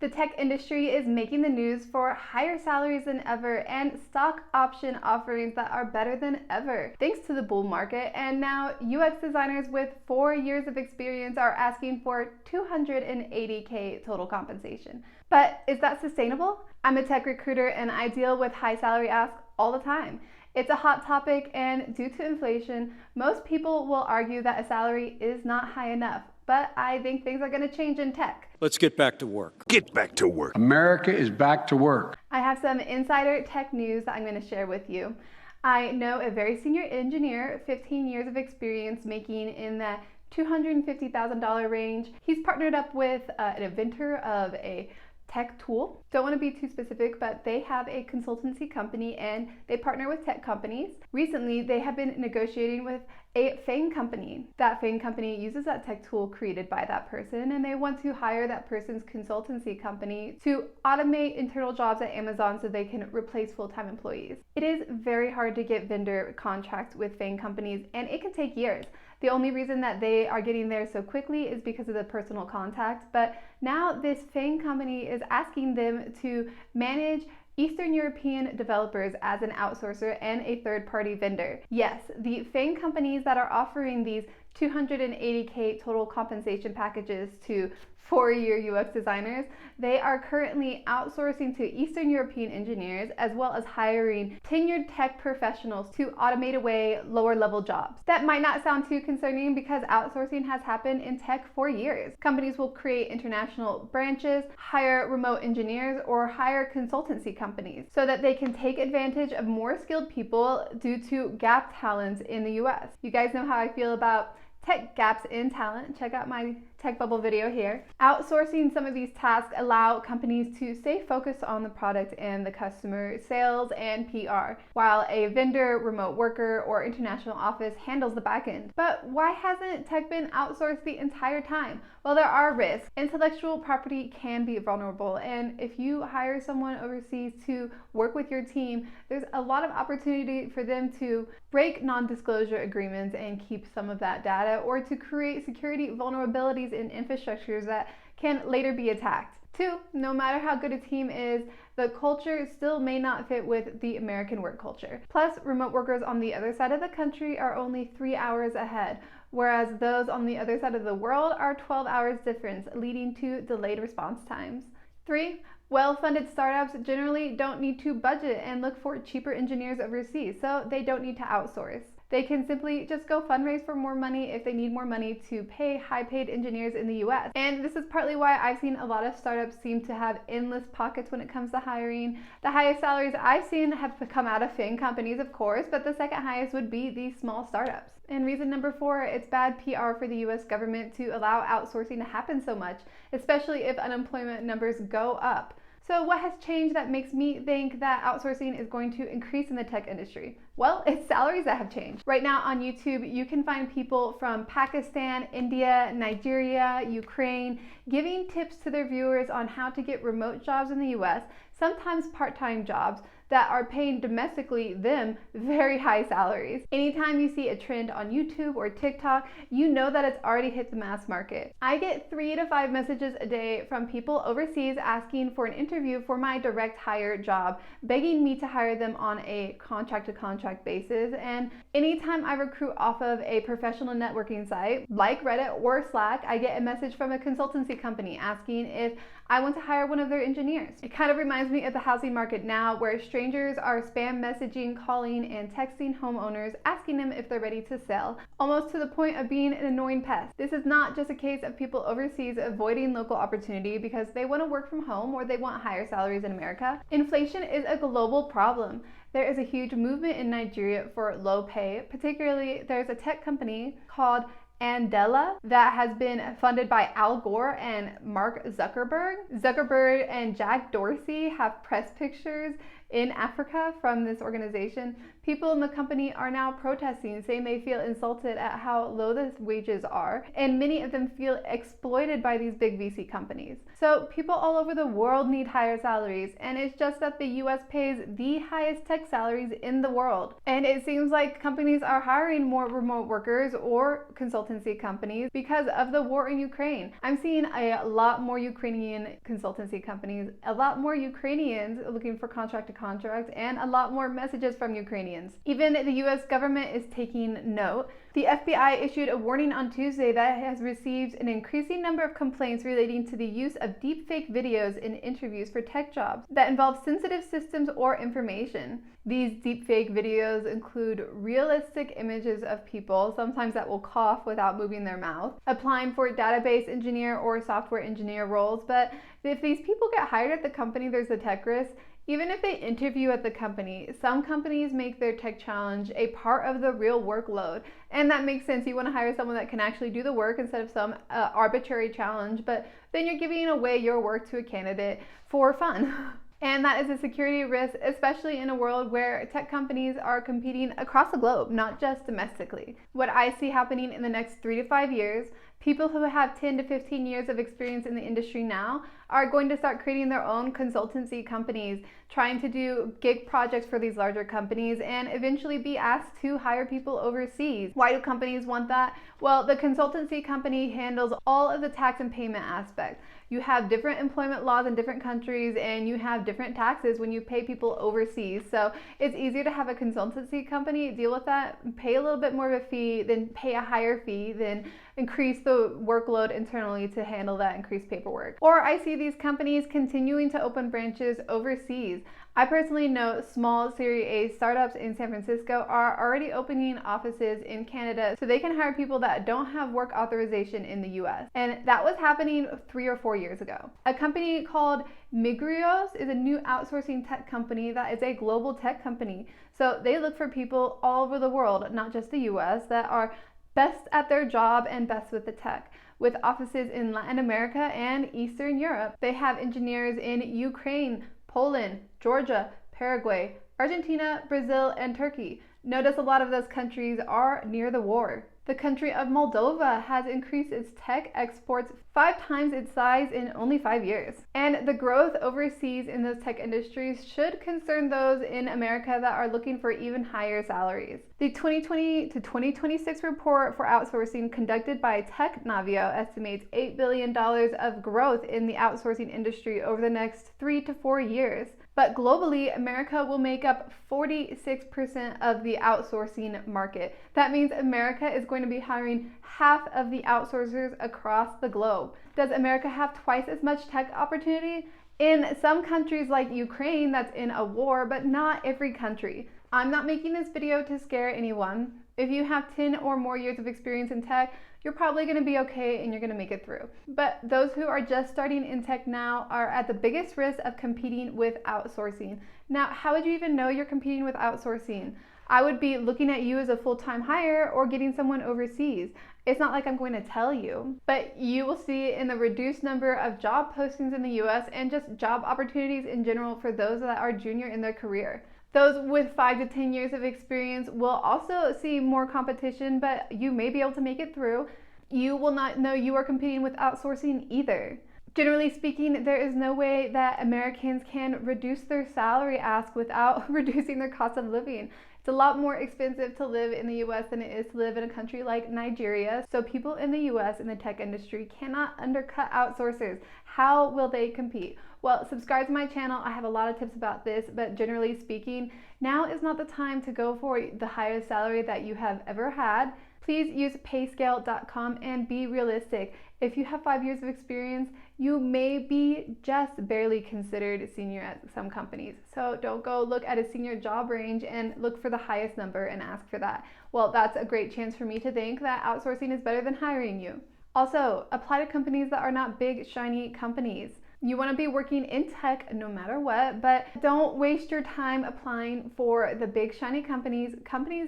The tech industry is making the news for higher salaries than ever and stock option offerings that are better than ever, thanks to the bull market. And now UX designers with 4 years of experience are asking for $280K total compensation. But is that sustainable? I'm a tech recruiter and I deal with high salary asks all the time. It's a hot topic, and due to inflation, most people will argue that a salary is not high enough. But I think things are going to change in tech. Let's get back to work. Get back to work. America is back to work. I have some insider tech news that I'm going to share with you. I know a very senior engineer, 15 years of experience, making in the $250,000 range. He's partnered up with an inventor of a tech tool. Don't want to be too specific, but they have a consultancy company and they partner with tech companies. Recently, they have been negotiating with a Faang company. That Faang company uses that tech tool created by that person, and they want to hire that person's consultancy company to automate internal jobs at Amazon so they can replace full-time employees. It is very hard to get vendor contracts with Faang companies, and it can take years. The only reason that they are getting there so quickly is because of the personal contact, but now this Faang company is asking them to manage Eastern European developers as an outsourcer and a third-party vendor. Yes, the Faang companies that are offering these $280K total compensation packages to 4-year UX designers, they are currently outsourcing to Eastern European engineers as well as hiring tenured tech professionals to automate away lower level jobs. That might not sound too concerning because outsourcing has happened in tech for years. Companies will create international branches, hire remote engineers, or hire consultancy companies so that they can take advantage of more skilled people due to gap talent in the US. You guys know how I feel about tech gaps in talent. Check out my tech bubble video here. Outsourcing some of these tasks allow companies to stay focused on the product and the customer sales and PR, while a vendor, remote worker, or international office handles the back end. But why hasn't tech been outsourced the entire time? Well, there are risks. Intellectual property can be vulnerable, and if you hire someone overseas to work with your team, there's a lot of opportunity for them to break non-disclosure agreements and keep some of that data, or to create security vulnerabilities in infrastructures that can later be attacked. 2, no matter how good a team is, the culture still may not fit with the American work culture. Plus, remote workers on the other side of the country are only 3 hours ahead, whereas those on the other side of the world are 12 hours difference, leading to delayed response times. 3, well-funded startups generally don't need to budget and look for cheaper engineers overseas, so they don't need to outsource. They can simply just go fundraise for more money if they need more money to pay high-paid engineers in the US. And this is partly why I've seen a lot of startups seem to have endless pockets when it comes to hiring. The highest salaries I've seen have come out of Faang companies, of course, but the second highest would be these small startups. And reason number 4, it's bad PR for the US government to allow outsourcing to happen so much, especially if unemployment numbers go up. So what has changed that makes me think that outsourcing is going to increase in the tech industry? Well, it's salaries that have changed. Right now on YouTube, you can find people from Pakistan, India, Nigeria, Ukraine, giving tips to their viewers on how to get remote jobs in the US, sometimes part-time jobs that are paying domestically them very high salaries. Anytime you see a trend on YouTube or TikTok, you know that it's already hit the mass market. I get 3 to 5 messages a day from people overseas asking for an interview for my direct hire job, begging me to hire them on a contract-to-contract basis. And anytime I recruit off of a professional networking site like Reddit or Slack, I get a message from a consultancy company asking if I want to hire one of their engineers. It kind of reminds me of the housing market now, where strangers are spam messaging, calling, and texting homeowners asking them if they're ready to sell, almost to the point of being an annoying pest. This is not just a case of people overseas avoiding local opportunity because they want to work from home or they want higher salaries in America. Inflation is a global problem. There is a huge movement in Nigeria for low pay. Particularly, there's a tech company called Andela that has been funded by Al Gore and Mark Zuckerberg. Zuckerberg and Jack Dorsey have press pictures in Africa from this organization. People in the company are now protesting, saying they feel insulted at how low the wages are, and many of them feel exploited by these big VC companies. So people all over the world need higher salaries, and it's just that the US pays the highest tech salaries in the world. And it seems like companies are hiring more remote workers or consultants consultancy companies because of the war in Ukraine. I'm seeing a lot more Ukrainian consultancy companies, a lot more Ukrainians looking for contract to contract, and a lot more messages from Ukrainians. Even the US government is taking note. The FBI issued a warning on Tuesday that it has received an increasing number of complaints relating to the use of deepfake videos in interviews for tech jobs that involve sensitive systems or information. These deepfake videos include realistic images of people, sometimes that will cough without moving their mouth, applying for database engineer or software engineer roles. But if these people get hired at the company, there's a tech risk. Even if they interview at the company, some companies make their tech challenge a part of the real workload. And that makes sense. You want to hire someone that can actually do the work instead of some arbitrary challenge, but then you're giving away your work to a candidate for fun. And that is a security risk, especially in a world where tech companies are competing across the globe, not just domestically. What I see happening in the next 3 to 5 years, people who have 10 to 15 years of experience in the industry now are going to start creating their own consultancy companies, trying to do gig projects for these larger companies, and eventually be asked to hire people overseas. Why do companies want that? Well, the consultancy company handles all of the tax and payment aspects. You have different employment laws in different countries, and you have different taxes when you pay people overseas. So it's easier to have a consultancy company deal with that, pay a little bit more of a fee, then pay a higher fee, then increase the workload internally to handle that increased paperwork. Or I see these companies continuing to open branches overseas. I personally know small Series A startups in San Francisco are already opening offices in Canada so they can hire people that don't have work authorization in the US. And that was happening 3 or 4 years ago. A company called Migrios is a new outsourcing tech company that is a global tech company. So they look for people all over the world, not just the US, that are best at their job and best with the tech. With offices in Latin America and Eastern Europe, they have engineers in Ukraine, Poland, Georgia, Paraguay, Argentina, Brazil, and Turkey. Notice a lot of those countries are near the war. The country of Moldova has increased its tech exports 5 times its size in only 5 years. And the growth overseas in those tech industries should concern those in America that are looking for even higher salaries. The 2020 to 2026 report for outsourcing conducted by TechNavio estimates $8 billion of growth in the outsourcing industry over the next 3 to 4 years. But globally, America will make up 46% of the outsourcing market. That means America is going to be hiring half of the outsourcers across the globe. Does America have twice as much tech opportunity? In some countries like Ukraine, that's in a war, but not every country. I'm not making this video to scare anyone. If you have 10 or more years of experience in tech, you're probably going to be okay and you're going to make it through. But those who are just starting in tech now are at the biggest risk of competing with outsourcing. Now, how would you even know you're competing with outsourcing? I would be looking at you as a full-time hire or getting someone overseas. It's not like I'm going to tell you, but you will see in the reduced number of job postings in the US and just job opportunities in general for those that are junior in their career. Those with 5 to 10 years of experience will also see more competition, but you may be able to make it through. You will not know you are competing with outsourcing either. Generally speaking, there is no way that Americans can reduce their salary ask without reducing their cost of living. It's a lot more expensive to live in the US than it is to live in a country like Nigeria. So people in the US in the tech industry cannot undercut outsourcers. How will they compete? Well, subscribe to my channel. I have a lot of tips about this, but generally speaking, now is not the time to go for the highest salary that you have ever had. Please use payscale.com and be realistic. If you have 5 years of experience, you may be just barely considered senior at some companies. So don't go look at a senior job range and look for the highest number and ask for that. Well, that's a great chance for me to think that outsourcing is better than hiring you. Also, apply to companies that are not big, shiny companies. You want to be working in tech no matter what, but don't waste your time applying for the big shiny companies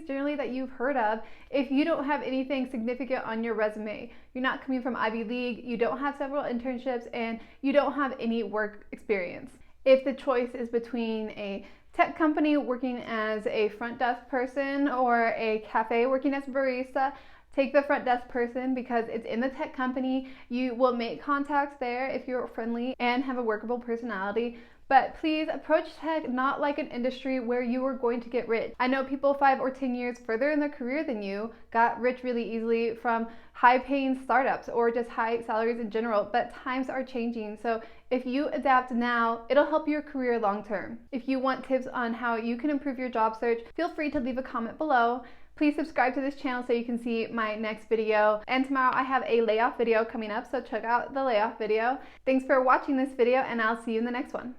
generally that you've heard of. If you don't have anything significant on your resume, you're not coming from Ivy League, you don't have several internships, and you don't have any work experience. If the choice is between a tech company working as a front desk person or a cafe working as a barista, Take the front desk person because it's in the tech company. You will make contacts there if you're friendly and have a workable personality. But please approach tech not like an industry where you are going to get rich. I know people 5 or 10 years further in their career than you got rich really easily from high-paying startups or just high salaries in general, but times are changing. So if you adapt now, it'll help your career long-term. If you want tips on how you can improve your job search, feel free to leave a comment below. Please subscribe to this channel so you can see my next video. And tomorrow I have a layoff video coming up, so check out the layoff video. Thanks for watching this video, and I'll see you in the next one.